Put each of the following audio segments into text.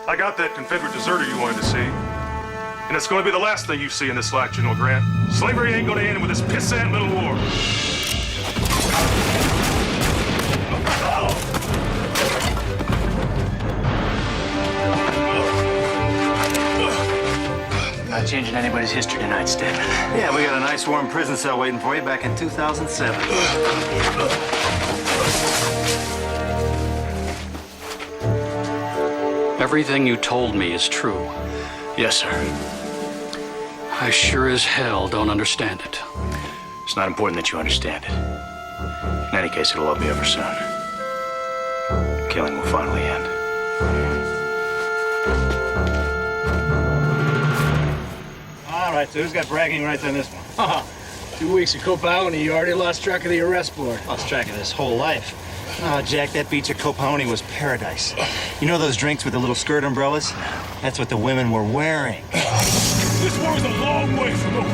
I got that Confederate deserter you wanted to see. And it's going to be the last thing you see in this life, General Grant. Slavery ain't going to end with this pissant little war. Not changing anybody's history tonight, Stedman. Yeah, we got a nice warm prison cell waiting for you back in 2007. Everything you told me is true. Yes, sir. I sure as hell don't understand it. It's not important that you understand it. In any case, it'll all be over soon. Killing will finally end. All right, so who's got bragging rights on this one? 2 weeks of Copao and you already lost track of the arrest board. Lost track of this whole life. Oh, Jack, that beach at Copahoney was paradise. You know those drinks with the little skirt umbrellas? That's what the women were wearing. This war is a long way from over.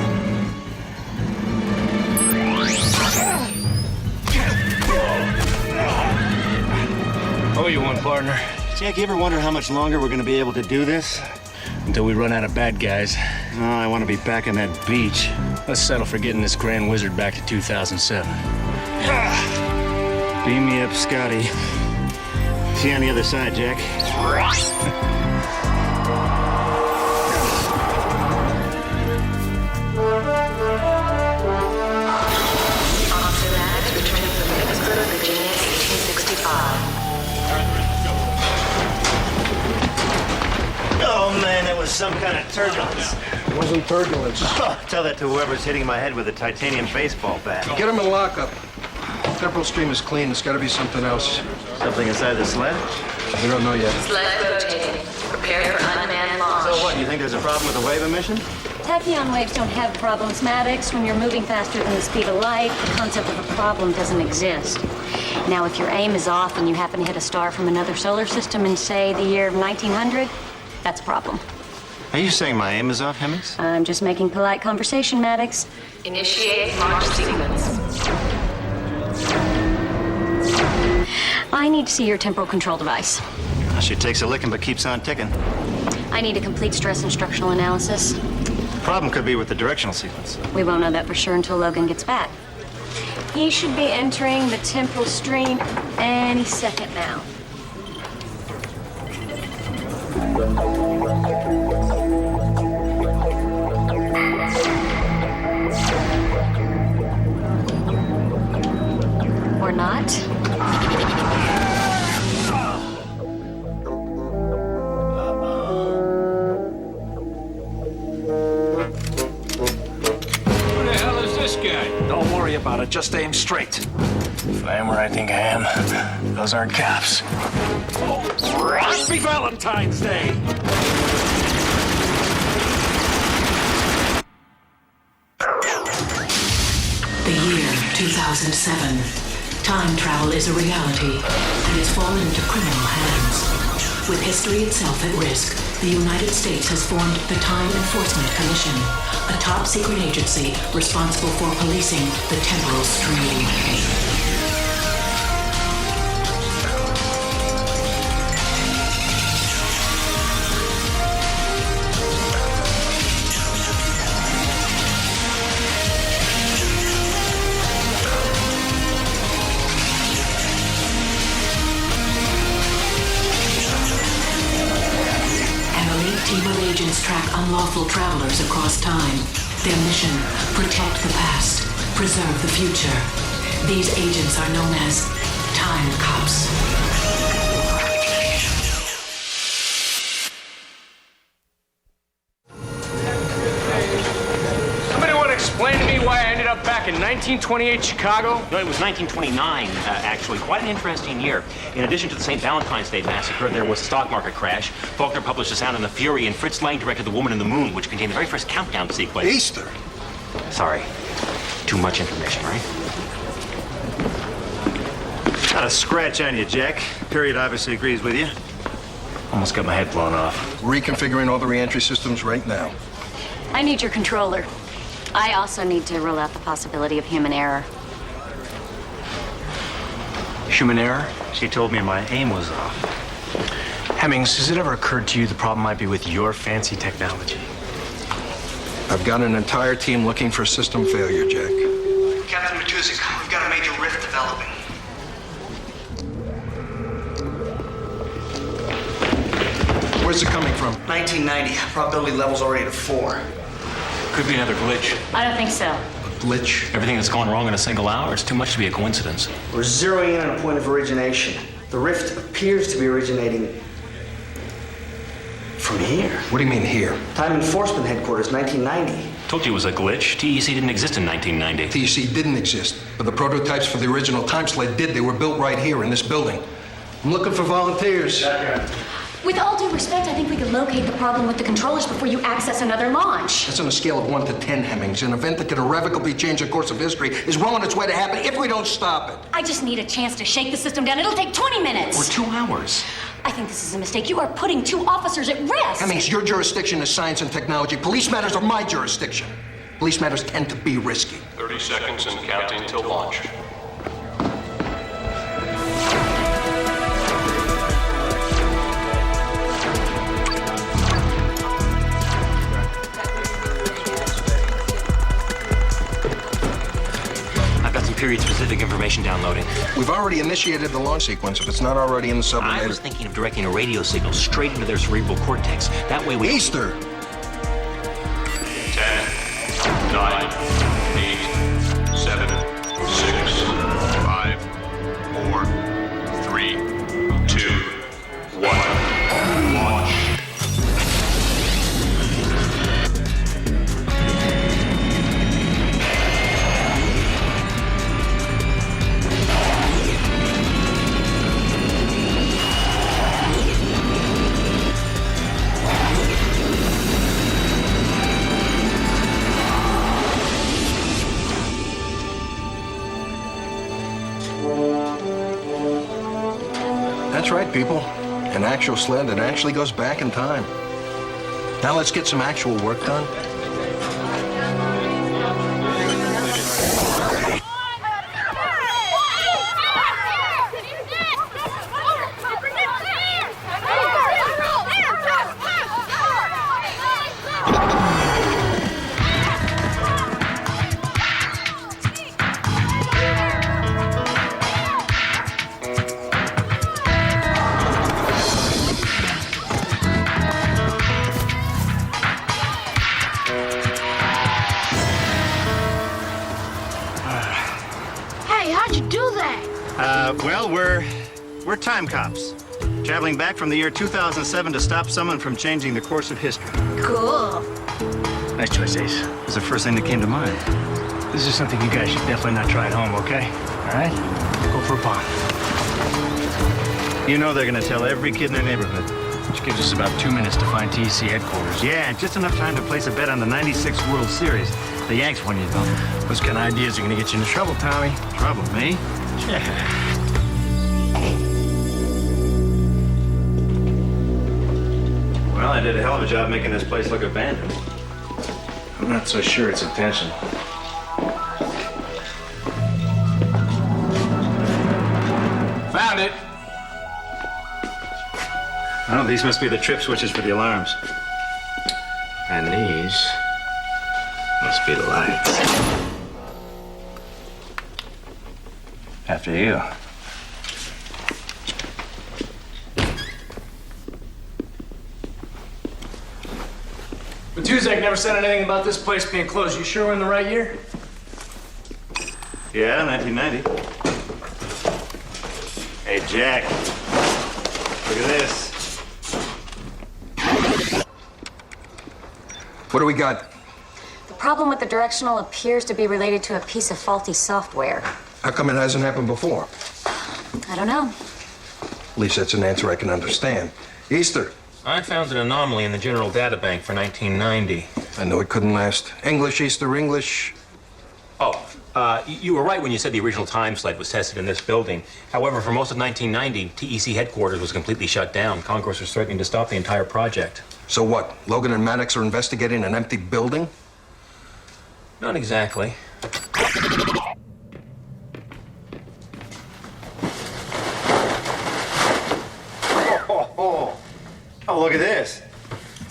Oh, you want partner? Jack, you ever wonder how much longer we're gonna be able to do this? Until we run out of bad guys. Oh, I want to be back on that beach. Let's settle for getting this Grand Wizard back to 2007. Beam me up, Scotty. See you on the other side, Jack. Automatic returning from Vicksburg, Virginia, 1865. Oh, man, that was some kind of turbulence. It wasn't turbulence. Oh, tell that to whoever's hitting my head with a titanium baseball bat. Get him in lockup. Temporal stream is clean. It's got to be something else. Something inside the sled? We don't know yet. Sled rotating. Prepare for unmanned launch. So what, you think there's a problem with the wave emission? Tachyon waves don't have problems, Maddox. When you're moving faster than the speed of light, the concept of a problem doesn't exist. Now, if your aim is off and you happen to hit a star from another solar system in, say, the year 1900, that's a problem. Are you saying my aim is off, Hemmings? I'm just making polite conversation, Maddox. Initiate launch sequence. I need to see your temporal control device. She takes a licking but keeps on ticking. I need a complete stress instructional analysis. The problem could be with the directional sequence. We won't know that for sure until Logan gets back. He should be entering the temporal stream any second now. Or not. Who the hell is this guy? Don't worry about it. Just aim straight. If I am where I think I am, those aren't cops. Happy Valentine's Day! The year 2007. Time travel is a reality and has fallen into criminal hands. With history itself at risk, the United States has formed the Time Enforcement Commission, a top-secret agency responsible for policing the temporal stream. Team of agents track unlawful travelers across time. Their mission, protect the past, preserve the future. These agents are known as Time Cops. Somebody want to explain to me why I ended up back in 1928 Chicago? No, it was 1929, actually. Quite an interesting year. In addition to the St. Valentine's Day massacre, there was a stock market crash. Faulkner published The Sound and the Fury, and Fritz Lang directed The Woman in the Moon, which contained the very first countdown sequence. Easter. Sorry. Too much information, right? Not a scratch on you, Jack. Period obviously agrees with you. Almost got my head blown off. Reconfiguring all the re-entry systems right now. I need your controller. I also need to rule out the possibility of human error. Human error? She told me my aim was off. Hemmings, has it ever occurred to you the problem might be with your fancy technology? I've got an entire team looking for system failure, Jack. Captain Matuzik, we've got a major rift developing. Where's it coming from? 1990. Probability level's already at 4. Could be another glitch. I don't think so. Glitch. Everything that's gone wrong in a single hour, it's too much to be a coincidence. We're zeroing in on a point of origination. The rift appears to be originating from here. What do you mean here? Time Enforcement Headquarters, 1990. Told you it was a glitch. TEC didn't exist in 1990. TEC didn't exist, but the prototypes for the original time sled did. They were built right here in this building. I'm looking for volunteers. With all due respect, I think we could locate the problem with the controllers before you access another launch. That's on a scale of 1 to 10, Hemmings. An event that could irrevocably change the course of history is well on its way to happen if we don't stop it. I just need a chance to shake the system down. It'll take 20 minutes. Or 2 hours. I think this is a mistake. You are putting 2 officers at risk. Hemmings, your jurisdiction is science and technology. Police matters are my jurisdiction. Police matters tend to be risky. 30 seconds and counting till launch. Period-specific information downloading. We've already initiated the launch sequence if it's not already in the sublimator. I was thinking of directing a radio signal straight into their cerebral cortex. That way we... Easter! 10, 9, 8, 7, 6, 5, 4, 3, 2, 1. Launch. That's right, people. An actual sled that actually goes back in time. Now let's get some actual work done. Well, we're time cops. Traveling back from the year 2007 to stop someone from changing the course of history. Cool. Nice choice, Ace. It was the first thing that came to mind. This is something you guys should definitely not try at home, okay? All right? Go for a pond. You know they're gonna tell every kid in their neighborhood. Which gives us about 2 minutes to find TEC headquarters. Yeah, just enough time to place a bet on the '96 World Series. The Yanks won, you know. Those kind of ideas are gonna get you into trouble, Tommy. Trouble, me? Yeah. Well, I did a hell of a job making this place look abandoned. I'm not so sure it's intentional. Found it! Oh, these must be the trip switches for the alarms. And these must be the lights. After you. Matuzak never said anything about this place being closed. You sure we're in the right year? Yeah, 1990. Hey, Jack. Look at this. What do we got? The problem with the directional appears to be related to a piece of faulty software. How come it hasn't happened before? I don't know. At least that's an answer I can understand. Easter. I found an anomaly in the general data bank for 1990. I knew it couldn't last. English, Easter, English. Oh, you were right when you said the original time sled was tested in this building. However, for most of 1990, TEC headquarters was completely shut down. Congress was threatening to stop the entire project. So what? Logan and Maddox are investigating an empty building? Not exactly. look at this.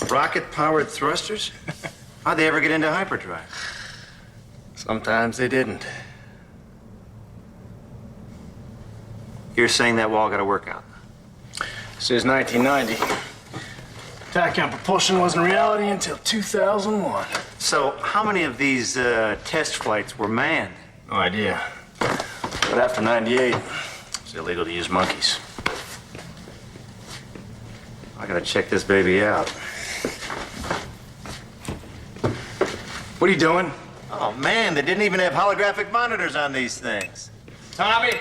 Rocket-powered thrusters? How'd they ever get into hyperdrive? Sometimes they didn't. You're saying that wall got a workout? Since 1990. Tachyon propulsion wasn't reality until 2001. So, how many of these test flights were manned? No idea. But after 98, it's illegal to use monkeys. I gotta check this baby out. What are you doing? Oh, man, they didn't even have holographic monitors on these things. Tommy!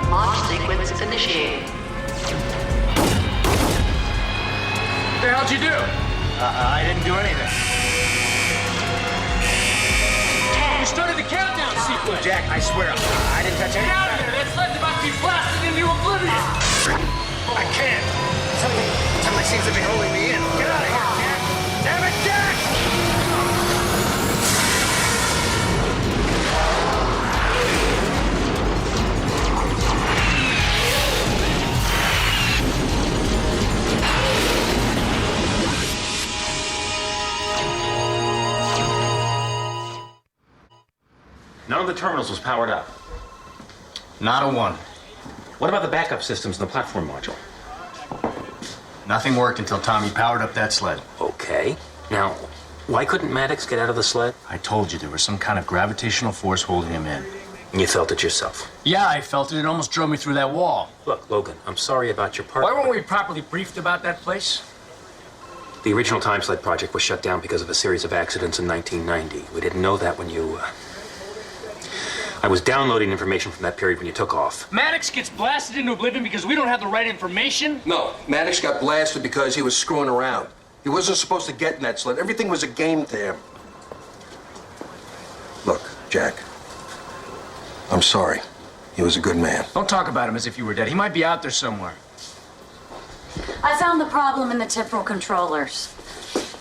Launch sequence initiated. What the hell'd you do? I didn't do anything. You started the countdown sequence. Jack, I swear, I didn't touch Get out of here! That sled's about to be blasted into oblivion! I can't. Something seems to be holding me in. Get out of here, Jack! Damn it, Jack! None of the terminals was powered up. Not a one. What about the backup systems in the platform module? Nothing worked until Tommy powered up that sled. Okay. Now, why couldn't Maddox get out of the sled? I told you there was some kind of gravitational force holding him in. You felt it yourself. Yeah, I felt it. It almost drove me through that wall. Look, Logan, I'm sorry about your part. Why weren't we properly briefed about that place? The original time sled project was shut down because of a series of accidents in 1990. We didn't know that when you... I was downloading information from that period when you took off. Maddox gets blasted into oblivion because we don't have the right information? No, Maddox got blasted because he was screwing around. He wasn't supposed to get in that sled. Everything was a game to him. Look, Jack, I'm sorry. He was a good man. Don't talk about him as if you were dead. He might be out there somewhere. I found the problem in the temporal controllers.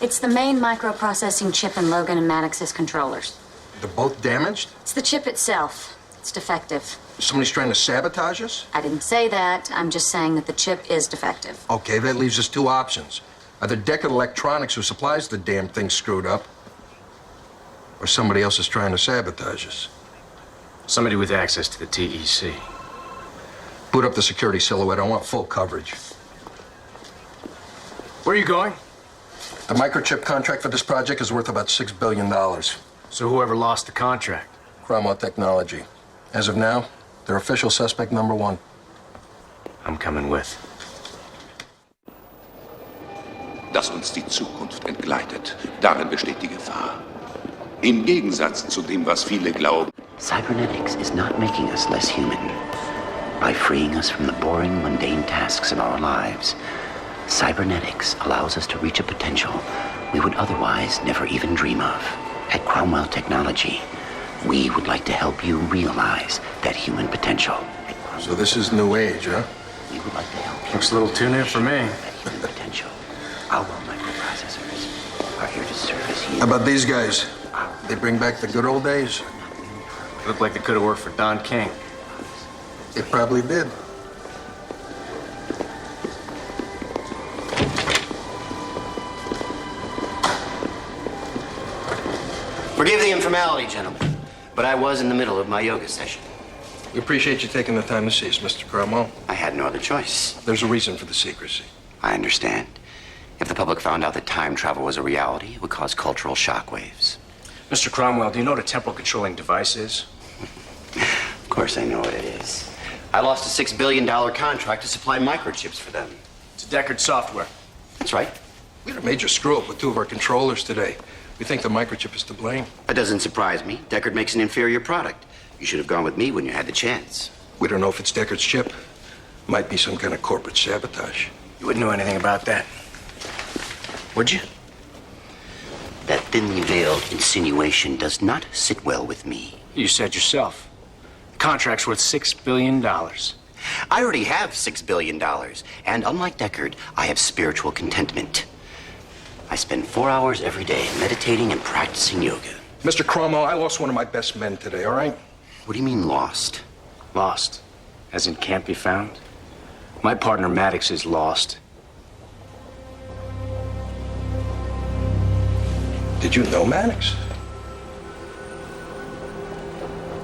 It's the main microprocessing chip in Logan and Maddox's controllers. They're both damaged? It's the chip itself. It's defective. Somebody's trying to sabotage us? I didn't say that. I'm just saying that the chip is defective. Okay, that leaves us two options. Either Deckard Electronics, who supplies the damn thing, screwed up, or somebody else is trying to sabotage us. Somebody with access to the TEC. Boot up the security silhouette. I want full coverage. Where are you going? The microchip contract for this project is worth about $6 billion. So whoever lost the contract? Cromwell Technology. As of now, they're official suspect number one. I'm coming with. Dass uns die Zukunft entgleitet, darin besteht die Gefahr. Im Gegensatz zu dem, was viele glauben. Cybernetics is not making us less human. By freeing us from the boring, mundane tasks of our lives, cybernetics allows us to reach a potential we would otherwise never even dream of. At Cromwell Technology, we would like to help you realize that human potential. So this is new age, huh? We would like to help you. Looks a little too new for me. That human potential. Our microprocessors are here to service you. How about these guys? They bring back the good old days. Looked like they could have worked for Don King. They probably did. Forgive the informality, gentlemen, but I was in the middle of my yoga session. We appreciate you taking the time to see us, Mr. Cromwell. I had no other choice. There's a reason for the secrecy. I understand. If the public found out that time travel was a reality, it would cause cultural shockwaves. Mr. Cromwell, do you know what a temporal controlling device is? Of course I know what it is. I lost a $6 billion contract to supply microchips for them. It's Deckard software. That's right. We had a major screw-up with two of our controllers today. We think the microchip is to blame. That doesn't surprise me. Deckard makes an inferior product. You should have gone with me when you had the chance. We don't know if it's Deckard's chip. Might be some kind of corporate sabotage. You wouldn't know anything about that, would you? That thinly veiled insinuation does not sit well with me. You said yourself. The contract's worth $6 billion. I already have $6 billion. And unlike Deckard, I have spiritual contentment. I spend 4 hours every day meditating and practicing yoga. Mr. Cromwell, I lost one of my best men today, all right? What do you mean lost? Lost. As in can't be found? My partner Maddox is lost. Did you know Maddox?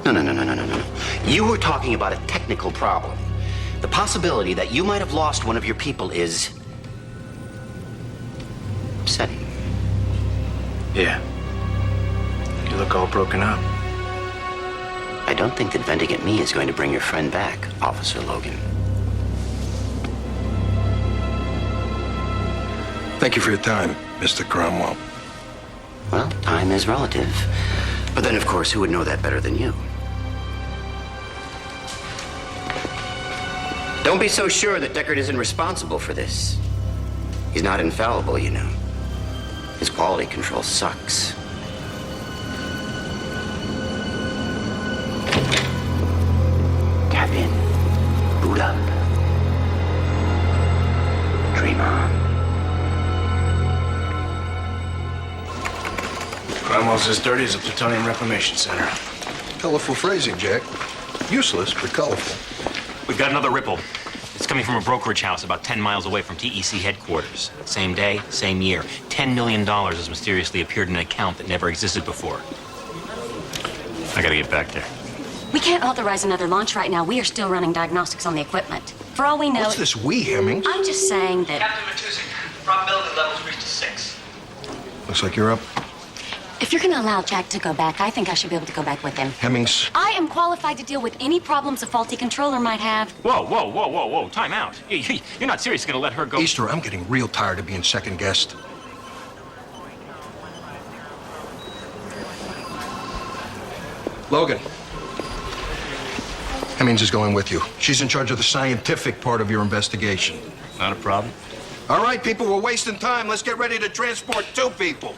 No. You were talking about a technical problem. The possibility that you might have lost one of your people is upsetting. Yeah. You look all broken up. I don't think that venting at me is going to bring your friend back, Officer Logan. Thank you for your time, Mr. Cromwell. Well, time is relative. But then, of course, who would know that better than you? Don't be so sure that Deckard isn't responsible for this. He's not infallible, you know. His quality control sucks. Tap in. Boot up. Dream on. Cromwell's as dirty as a plutonium reclamation center. Colorful phrasing, Jack. Useless, but colorful. We've got another ripple. It's coming from a brokerage house about 10 miles away from TEC headquarters. Same day, same year. $10 million has mysteriously appeared in an account that never existed before. I gotta get back there. We can't authorize another launch right now. We are still running diagnostics on the equipment. For all we know... What's this we, Hemmings? I'm just saying that... Captain Matusik, probability levels reached a 6. Looks like you're up. If you're going to allow Jack to go back, I think I should be able to go back with him. Hemmings. I am qualified to deal with any problems a faulty controller might have. Whoa. Time out. You're not seriously gonna let her go... Easter, I'm getting real tired of being second-guessed. Logan. Hemmings is going with you. She's in charge of the scientific part of your investigation. Not a problem. All right, people, we're wasting time. Let's get ready to transport 2 people.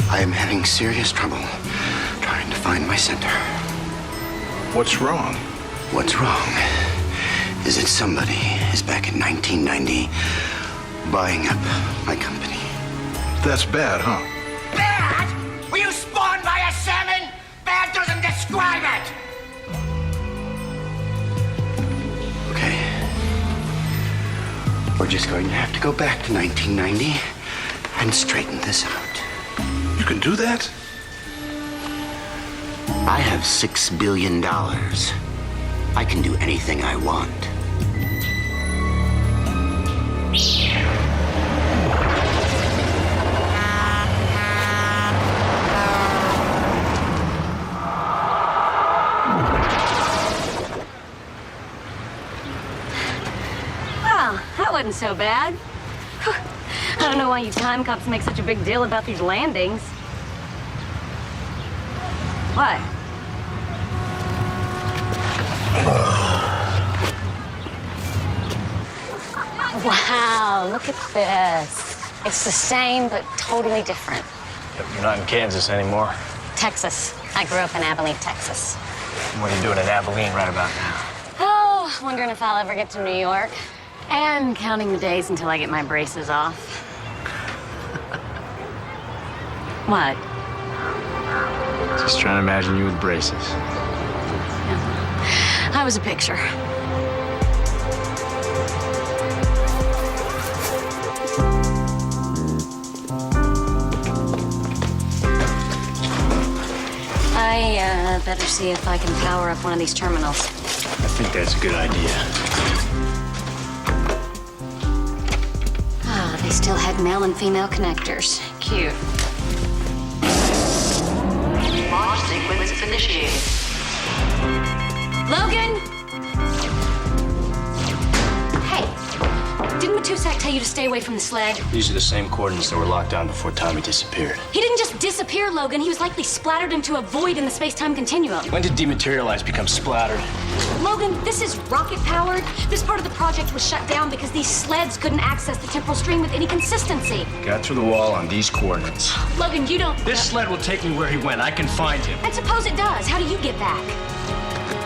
I am having serious trouble trying to find my center. What's wrong? What's wrong is that somebody is back in 1990 buying up my company. That's bad, huh? Bad? Were you spawned by a salmon? Bad doesn't describe it! Okay. We're just going to have to go back to 1990 and straighten this out. You can do that? I have $6 billion. I can do anything I want. Well, that wasn't so bad. I don't know why you time cops make such a big deal about these landings. What? Wow, look at this. It's the same, but totally different. You're not in Kansas anymore. Texas. I grew up in Abilene, Texas. What are you doing in Abilene right about now? Oh, wondering if I'll ever get to New York. And counting the days until I get my braces off. What? Just trying to imagine you with braces. I was a picture. I better see if I can power up one of these terminals. I think that's a good idea. Ah, they still had male and female connectors. Cute. Launch sequence initiated. Logan! Hey, didn't Cusack tell you to stay away from the sled? These are the same coordinates that were locked down before Tommy disappeared. He didn't just disappear, Logan. He was likely splattered into a void in the space-time continuum. When did dematerialize become splattered? Logan, this is rocket-powered. This part of the project was shut down because these sleds couldn't access the temporal stream with any consistency. Got through the wall on these coordinates. Logan, you don't... This sled will take me where he went. I can find him. And suppose it does. How do you get back?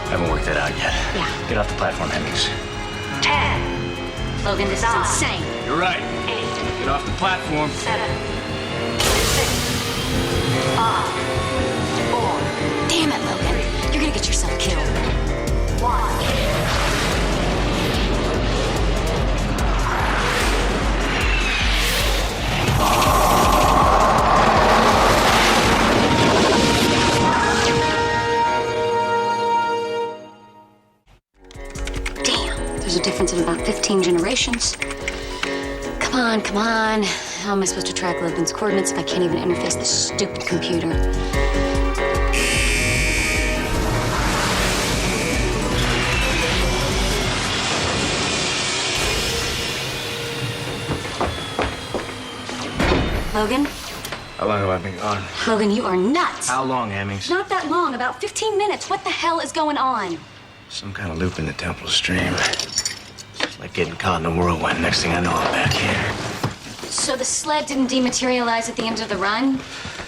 Haven't worked that out yet. Yeah. Get off the platform, Hemmings. 10. Logan, this is insane. You're right. 8. Get off the platform. 7. 6. 5. 4. Damn it, Logan. You're gonna get yourself killed. 1. There's a difference in about 15 generations. Come on, come on. How am I supposed to track Logan's coordinates if I can't even interface this stupid computer? Logan? How long have I been gone? Logan, you are nuts. How long, Hemmings? Not that long, about 15 minutes. What the hell is going on? Some kind of loop in the temple stream. It's like getting caught in a whirlwind. Next thing I know, I'm back here. So the sled didn't dematerialize at the end of the run?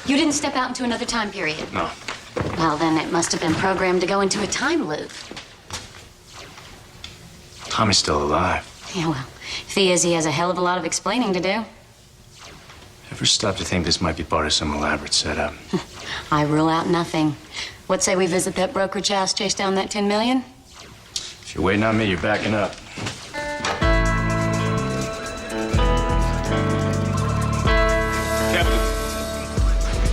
You didn't step out into another time period? No. Well, then it must have been programmed to go into a time loop. Tommy's still alive. Yeah, well, if he is, he has a hell of a lot of explaining to do. Ever stop to think this might be part of some elaborate setup? I rule out nothing. What say we visit that brokerage house, chase down that 10 million? If you're waiting on me, you're backing up. Captain,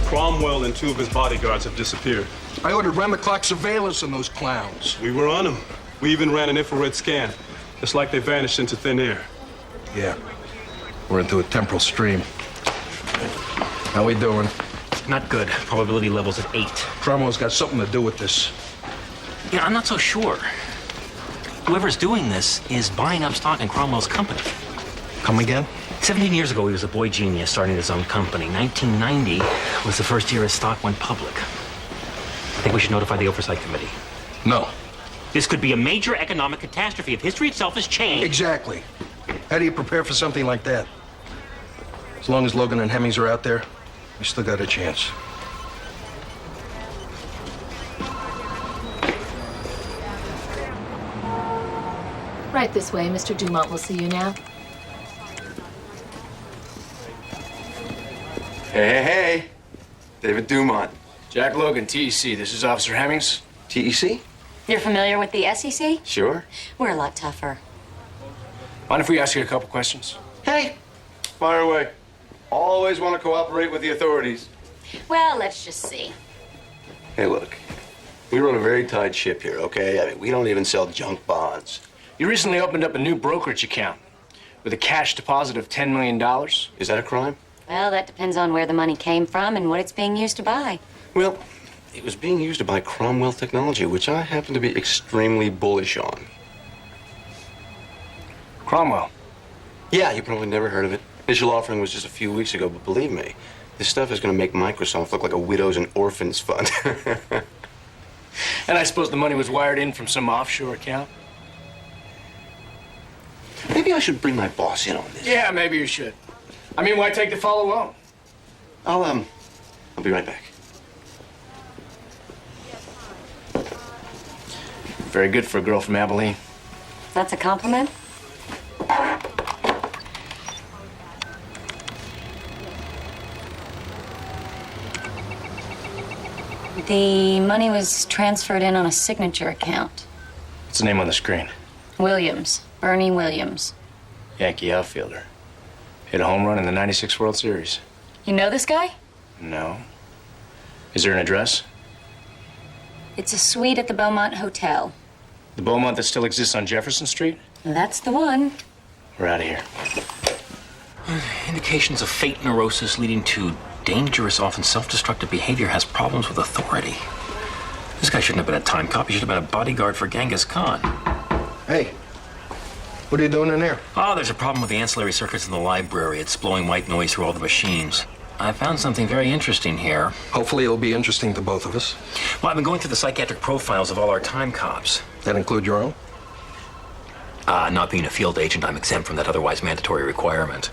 Cromwell and 2 of his bodyguards have disappeared. I ordered round-the-clock surveillance on those clowns. We were on them. We even ran an infrared scan. It's like they vanished into thin air. Yeah. We're into a temporal stream. How we doing? Not good. Probability level's at 8. Cromwell's got something to do with this. Yeah, I'm not so sure. Whoever's doing this is buying up stock in Cromwell's company. Come again? 17 years ago, he was a boy genius starting his own company. 1990 was the first year his stock went public. I think we should notify the Oversight Committee. No. This could be a major economic catastrophe if history itself has changed. Exactly. How do you prepare for something like that? As long as Logan and Hemmings are out there, we still got a chance. Right this way. Mr. Dumont will see you now. Hey. David Dumont. Jack Logan, TEC. This is Officer Hemmings. TEC? You're familiar with the SEC? Sure. We're a lot tougher. Mind if we ask you a couple questions? Hey, fire away. Always want to cooperate with the authorities. Well, let's just see. Hey, look. We run a very tight ship here, okay? I mean, we don't even sell junk bonds. You recently opened up a new brokerage account with a cash deposit of $10 million. Is that a crime? Well, that depends on where the money came from and what it's being used to buy. Well, it was being used to buy Cromwell technology, which I happen to be extremely bullish on. Cromwell? Yeah, you probably never heard of it. Initial offering was just a few weeks ago, but believe me, this stuff is going to make Microsoft look like a widows and orphans fund. And I suppose the money was wired in from some offshore account? Maybe I should bring my boss in on this. Yeah, maybe you should. I mean, why take the fall alone? I'll be right back. Very good for a girl from Abilene. That's a compliment? The money was transferred in on a signature account. What's the name on the screen? Williams. Bernie Williams. Yankee outfielder. Hit a home run in the '96 World Series. You know this guy? No. Is there an address? It's a suite at the Beaumont Hotel. The Beaumont that still exists on Jefferson Street? That's the one. We're out of here. Indications of fate neurosis leading to dangerous, often self-destructive behavior has problems with authority. This guy shouldn't have been a Timecop. He should have been a bodyguard for Genghis Khan. Hey, What are you doing in there? Oh, there's a problem with the ancillary circuits in the library. It's blowing white noise through all the machines. I found something very interesting here. Hopefully it'll be interesting to both of us. Well, I've been going through the psychiatric profiles of all our time cops. That include your own? Not being a field agent, I'm exempt from that otherwise mandatory requirement.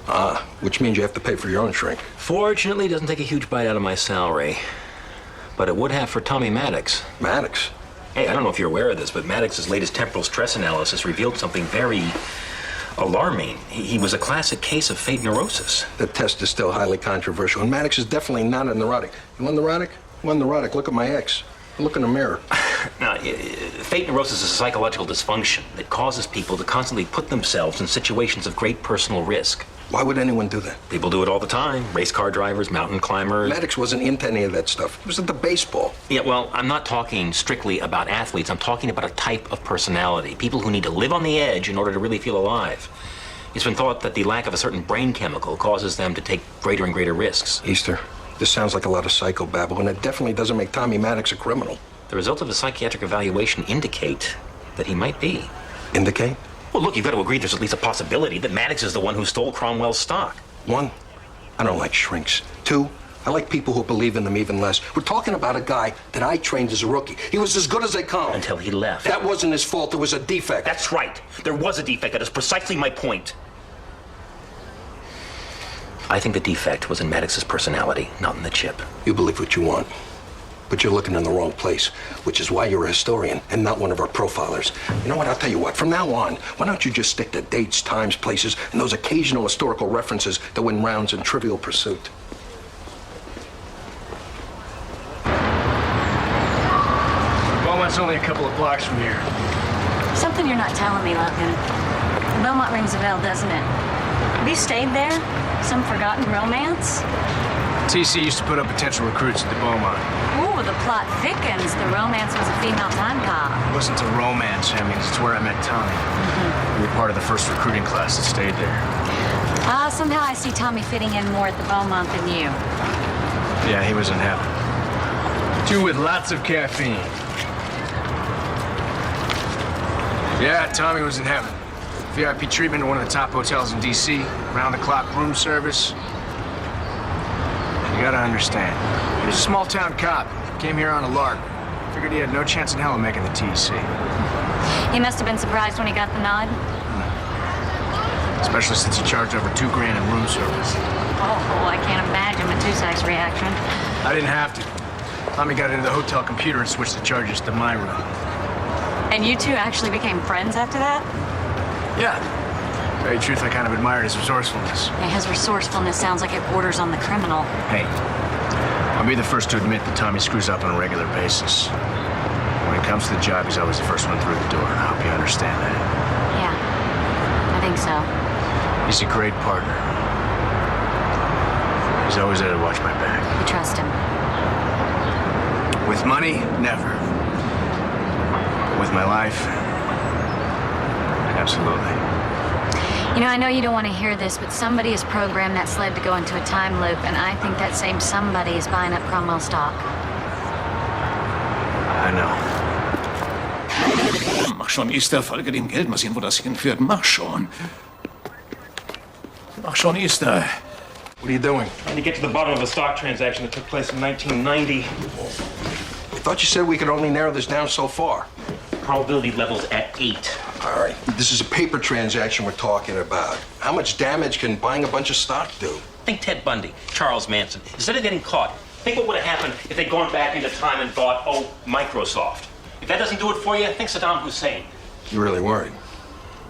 Which means you have to pay for your own shrink. Fortunately, it doesn't take a huge bite out of my salary. But it would have for Tommy Maddox. Maddox? Hey, I don't know if you're aware of this, but Maddox's latest temporal stress analysis revealed something very alarming. He was a classic case of fate neurosis. The test is still highly controversial, and Maddox is definitely not a neurotic. You want neurotic? You want neurotic? Look at my ex. Look in the mirror. Now, fate neurosis is a psychological dysfunction that causes people to constantly put themselves in situations of great personal risk. Why would anyone do that? People do it all the time. Race car drivers, mountain climbers. Maddox wasn't into any of that stuff. He was into baseball. Yeah, well, I'm not talking strictly about athletes. I'm talking about a type of personality. People who need to live on the edge in order to really feel alive. It's been thought that the lack of a certain brain chemical causes them to take greater and greater risks. Easter, this sounds like a lot of psychobabble, and it definitely doesn't make Tommy Maddox a criminal. The results of the psychiatric evaluation indicate that he might be. Indicate? Well, look, you've got to agree there's at least a possibility that Maddox is the one who stole Cromwell's stock. 1, I don't like shrinks. 2, I like people who believe in them even less. We're talking about a guy that I trained as a rookie. He was as good as they come. Until he left. That wasn't his fault. It was a defect. That's right. There was a defect. That is precisely my point. I think the defect was in Maddox's personality, not in the chip. You believe what you want, but you're looking in the wrong place, which is why you're a historian and not one of our profilers. You know what? I'll tell you what. From now on, why don't you just stick to dates, times, places, and those occasional historical references that win rounds in Trivial Pursuit? Beaumont's only a couple of blocks from here. Something you're not telling me, Logan. Beaumont rings a bell, doesn't it? Have you stayed there? Some forgotten romance? TC used to put up potential recruits at the Beaumont. Ooh, the plot thickens. The romance was a female time cop. It wasn't a romance. I mean, it's where I met Tommy. We were part of the first recruiting class that stayed there. Somehow I see Tommy fitting in more at the Beaumont than you. Yeah, he was in heaven. 2 with lots of caffeine. Yeah, Tommy was in heaven. VIP treatment at one of the top hotels in D.C. Round-the-clock room service. You gotta understand, he was a small-town cop. Came here on a lark. Figured he had no chance in hell of making the TEC. He must have been surprised when he got the nod. Especially since he charged over $2 grand in room service. Oh, I can't imagine Matusak's reaction. I didn't have to. Tommy got into the hotel computer and switched the charges to my room. And you two actually became friends after that? Yeah. To tell you the truth, I kind of admired his resourcefulness. Yeah, his resourcefulness sounds like it borders on the criminal. Hey, I'll be the first to admit that Tommy screws up on a regular basis. When it comes to the job, he's always the first one through the door. I hope you understand that. Yeah, I think so. He's a great partner. He's always there to watch my back. You trust him? With money, never. With my life, absolutely. You know, I know you don't want to hear this, but somebody has programmed that sled to go into a time loop, and I think that same somebody is buying up Cromwell stock. I know. Mach schon, Easter, folge dem Geld. Mal sehen, wo das hinführt. Mach schon. Mach schon, Easter. What are you doing? Trying to get to the bottom of a stock transaction that took place in 1990. I thought you said we could only narrow this down so far. Probability level's at 8. All right, this is a paper transaction we're talking about. How much damage can buying a bunch of stock do? Think Ted Bundy, Charles Manson. Instead of getting caught, think what would have happened if they'd gone back into time and bought, Microsoft. If that doesn't do it for you, think Saddam Hussein. You're really worried?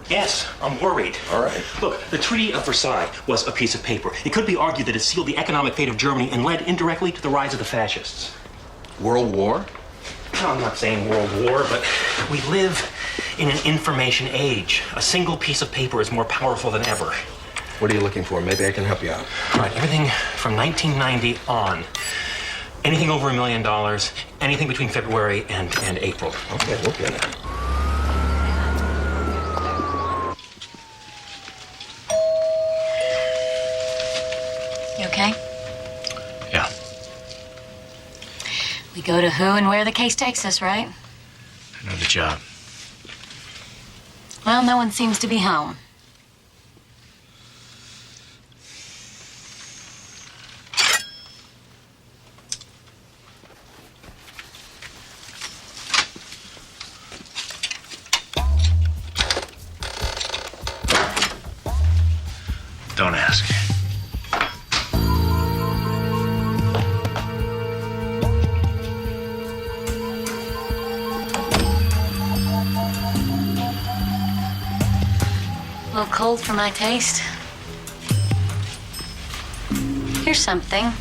Yes, I'm worried. All right. Look, the Treaty of Versailles was a piece of paper. It could be argued that it sealed the economic fate of Germany and led indirectly to the rise of the fascists. World War? No, I'm not saying World War, but we live in an information age. A single piece of paper is more powerful than ever. What are you looking for? Maybe I can help you out. All right, everything from 1990 on. Anything over $1 million, anything between February and April. Okay, we'll get it. You okay? Yeah. We go to who and where the case takes us, right? I know the job. Well, no one seems to be home. Don't ask. A little cold for my taste. Here's something.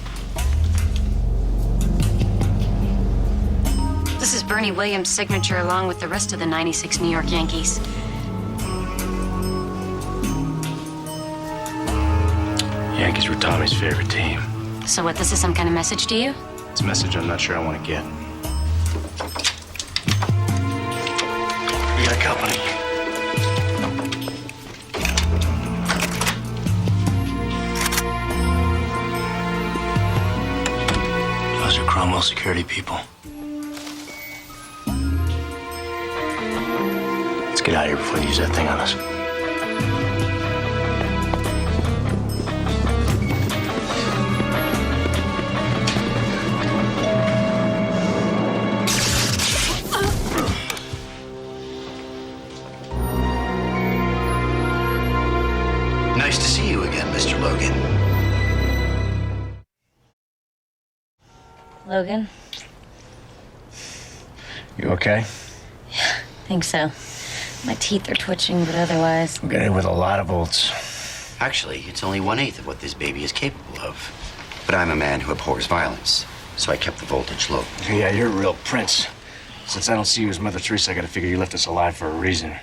This is Bernie Williams' signature along with the rest of the '96 New York Yankees. Yankees were Tommy's favorite team. So what, this is some kind of message to you? It's a message I'm not sure I want to get. We got company. Those are Cromwell security people. Let's get out of here before they use that thing on us. Nice to see you again, Mr. Logan. Logan? You okay? Think so. My teeth are twitching, but otherwise... I'm getting with a lot of volts. Actually, it's only 1/8 of what this baby is capable of. But I'm a man who abhors violence, so I kept the voltage low. Yeah, you're a real prince. Since I don't see you as Mother Teresa, I gotta figure you left us alive for a reason.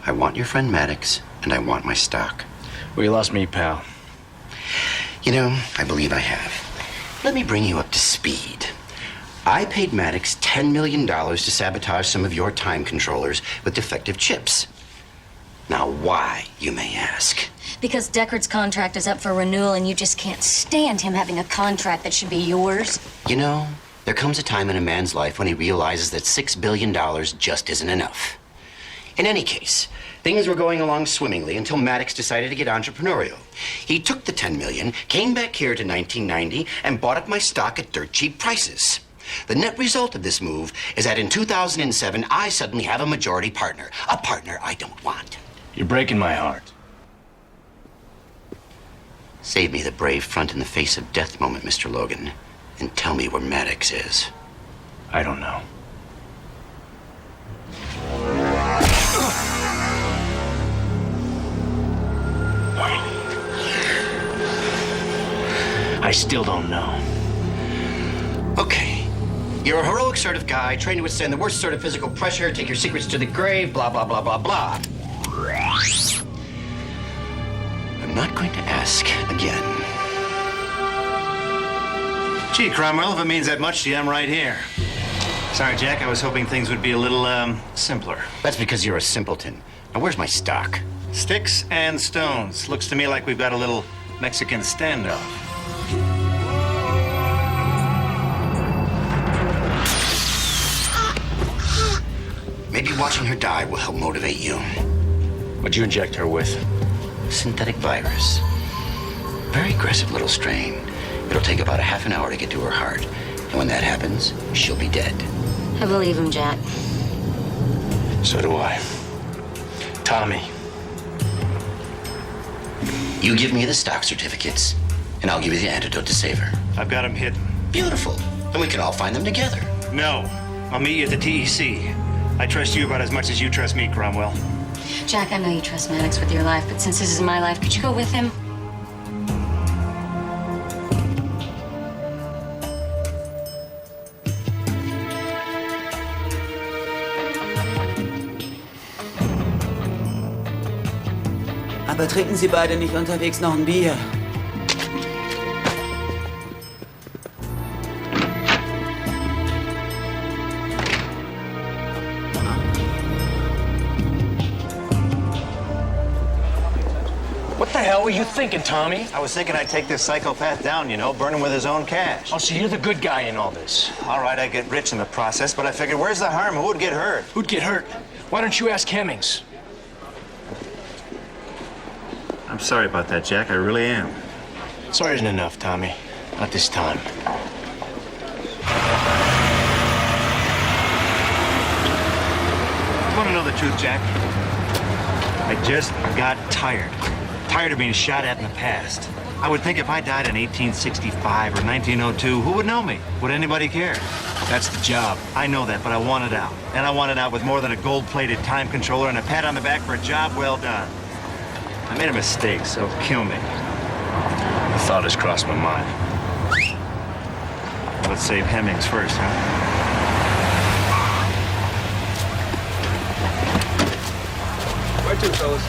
I want your friend Maddox, and I want my stock. Well, you lost me, pal. You know, I believe I have. Let me bring you up to speed. I paid Maddox $10 million to sabotage some of your time controllers with defective chips. Now, why, you may ask? Because Deckard's contract is up for renewal and you just can't stand him having a contract that should be yours. You know, there comes a time in a man's life when he realizes that $6 billion just isn't enough. In any case, things were going along swimmingly until Maddox decided to get entrepreneurial. He took the $10 million, came back here to 1990, and bought up my stock at dirt cheap prices. The net result of this move is that in 2007, I suddenly have a majority partner. A partner I don't want. You're breaking my heart. Save me the brave front in the face of death moment, Mr. Logan, and tell me where Maddox is. I don't know. I still don't know. Okay. You're a heroic sort of guy, trained to withstand the worst sort of physical pressure, take your secrets to the grave, blah, blah, blah, blah, blah. I'm not going to ask again. Gee, Cromwell, if it means that much to you, I'm right here. Sorry, Jack, I was hoping things would be a little, simpler. That's because you're a simpleton. Now, where's my stock? Sticks and stones. Looks to me like we've got a little Mexican standoff. Maybe watching her die will help motivate you. What'd you inject her with? Synthetic virus. Very aggressive little strain. It'll take about a half an hour to get to her heart. And when that happens, she'll be dead. I believe him, Jack. So do I. Tommy. You give me the stock certificates, and I'll give you the antidote to save her. I've got them hidden. Beautiful. Then we can all find them together. No. I'll meet you at the TEC. I trust you about as much as you trust me, Cromwell. Jack, I know you trust Maddox with your life, but since this is my life, could you go with him? Aber trinken Sie beide nicht unterwegs noch ein Bier? What the hell hell were you thinking, Tommy? I was thinking I'd take this psychopath down, you know, burn him with his own cash. Oh, so you're the good guy in all this. All right, I'd get rich in the process, but I figured, where's the harm? Who would get hurt? Who'd get hurt? Why don't you ask Hemmings? I'm sorry about that, Jack. I really am. Sorry isn't enough, Tommy. Not this time. You want to know the truth, Jack? I just got tired. Tired of being shot at in the past. I would think if I died in 1865 or 1902, who would know me? Would anybody care? That's the job. I know that, but I want it out. And I want it out with more than a gold-plated time controller and a pat on the back for a job well done. I made a mistake, so kill me. The thought has crossed my mind. Let's save Hemmings first, huh? Where to, fellas?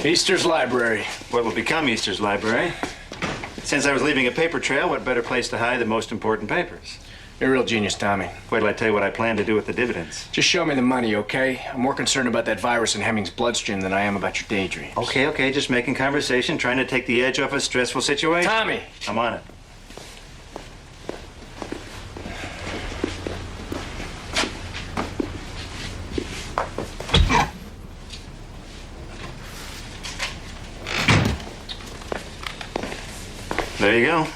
Easter's Library. What will become Easter's Library? Since I was leaving a paper trail, what better place to hide the most important papers? You're a real genius, Tommy. Wait till I tell you what I plan to do with the dividends. Just show me the money, okay? I'm more concerned about that virus in Hemmings' bloodstream than I am about your daydreams. Okay, just making conversation, trying to take the edge off a stressful situation. Tommy! I'm on it. There you go.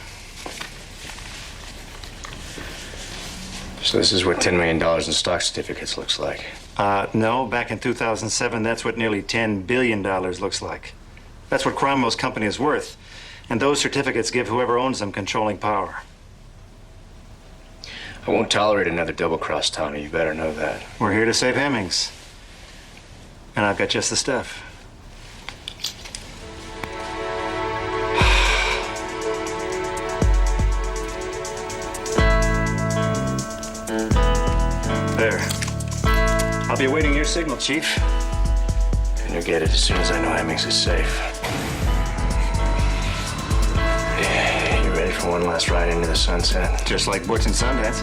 So this is what $10 million in stock certificates looks like. No, back in 2007, that's what nearly $10 billion looks like. That's what Cromwell's company is worth. And those certificates give whoever owns them controlling power. I won't tolerate another double cross, Tommy. You better know that. We're here to save Hemmings. And I've got just the stuff. There. I'll be awaiting your signal, Chief. And you'll get it as soon as I know Hemmings is safe. Yeah, you ready for one last ride into the sunset? Just like Butch and Sundance.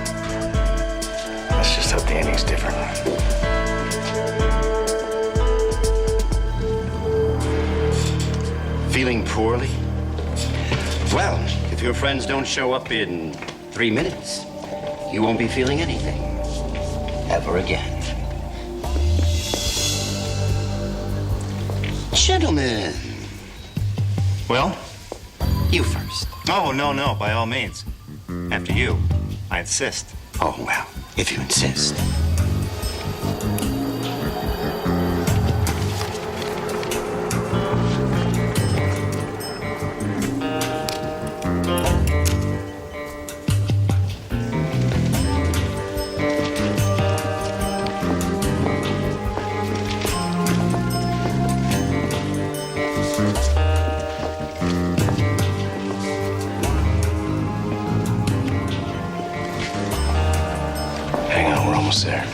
Let's just hope the ending's different. Feeling poorly? Well, if your friends don't show up in 3 minutes, you won't be feeling anything. Ever again. Gentlemen. Well? You first. Oh, no, by all means. After you. I insist. Oh, well, if you insist. Hang on, we're almost there.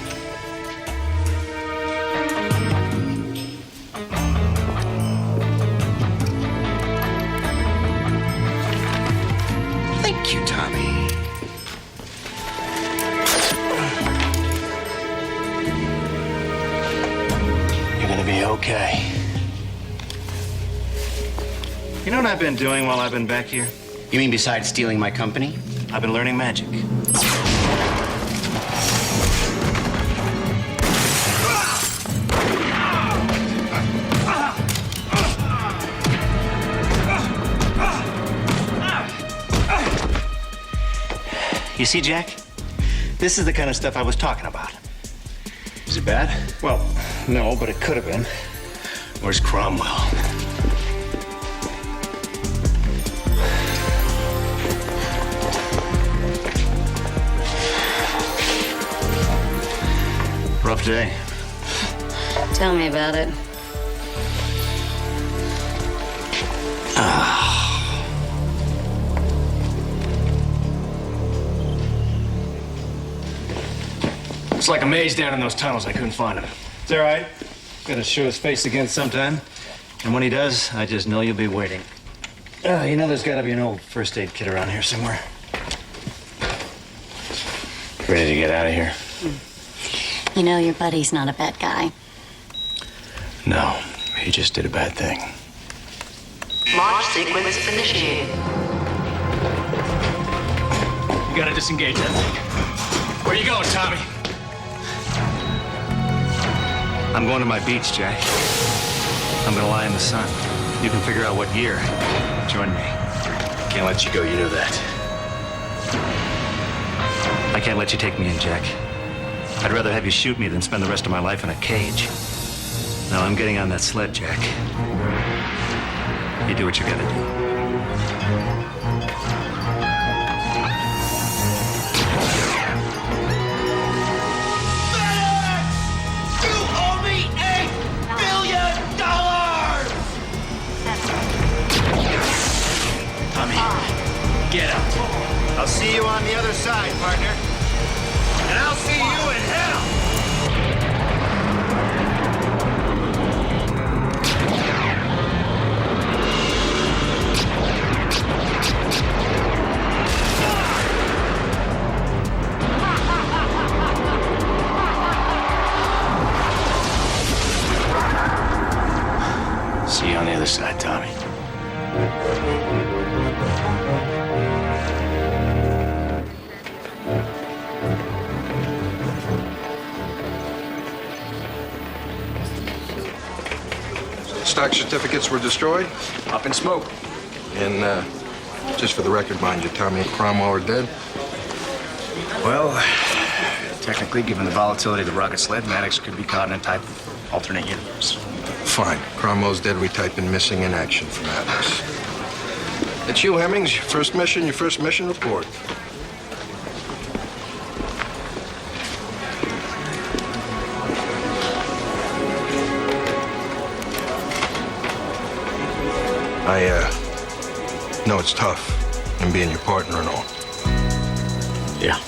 Thank you, Tommy. You're gonna be okay. You know what I've been doing while I've been back here? You mean besides stealing my company? I've been learning magic. You see, Jack? This is the kind of stuff I was talking about. Is it bad? Well, no, but it could have been. Where's Cromwell? Rough day. Tell me about it. It's like a maze down in those tunnels. I couldn't find him. It's all right. Gotta show his face again sometime. And when he does, I just know you'll be waiting. You know there's gotta be an old first aid kit around here somewhere. Ready to get out of here? You know, your buddy's not a bad guy. No, he just did a bad thing. Launch sequence initiated. You gotta disengage that thing. Where you going, Tommy? I'm going to my beach, Jack. I'm gonna lie in the sun. You can figure out what year. Join me. Can't let you go, you know that. I can't let you take me in, Jack. I'd rather have you shoot me than spend the rest of my life in a cage. Now I'm getting on that sled, Jack. You do what you gotta do. You owe me $8 billion! Tommy, get out. I'll see you on the other side, partner. And I'll see you in hell! See you on the other side, Tommy. Stock certificates were destroyed? Up in smoke. And, just for the record, mind you, Tommy and Cromwell are dead? Well, technically, given the volatility of the rocket sled, Maddox could be caught in a type of alternate universe. Fine. Cromwell's dead. We type in missing in action from Atlas. It's you, Hemmings. Your first mission report. I know it's tough, and being your partner and all. Yeah.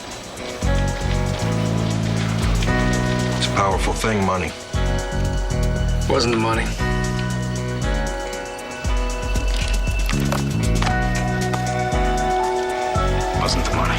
It's a powerful thing, money. Wasn't the money. Wasn't the money.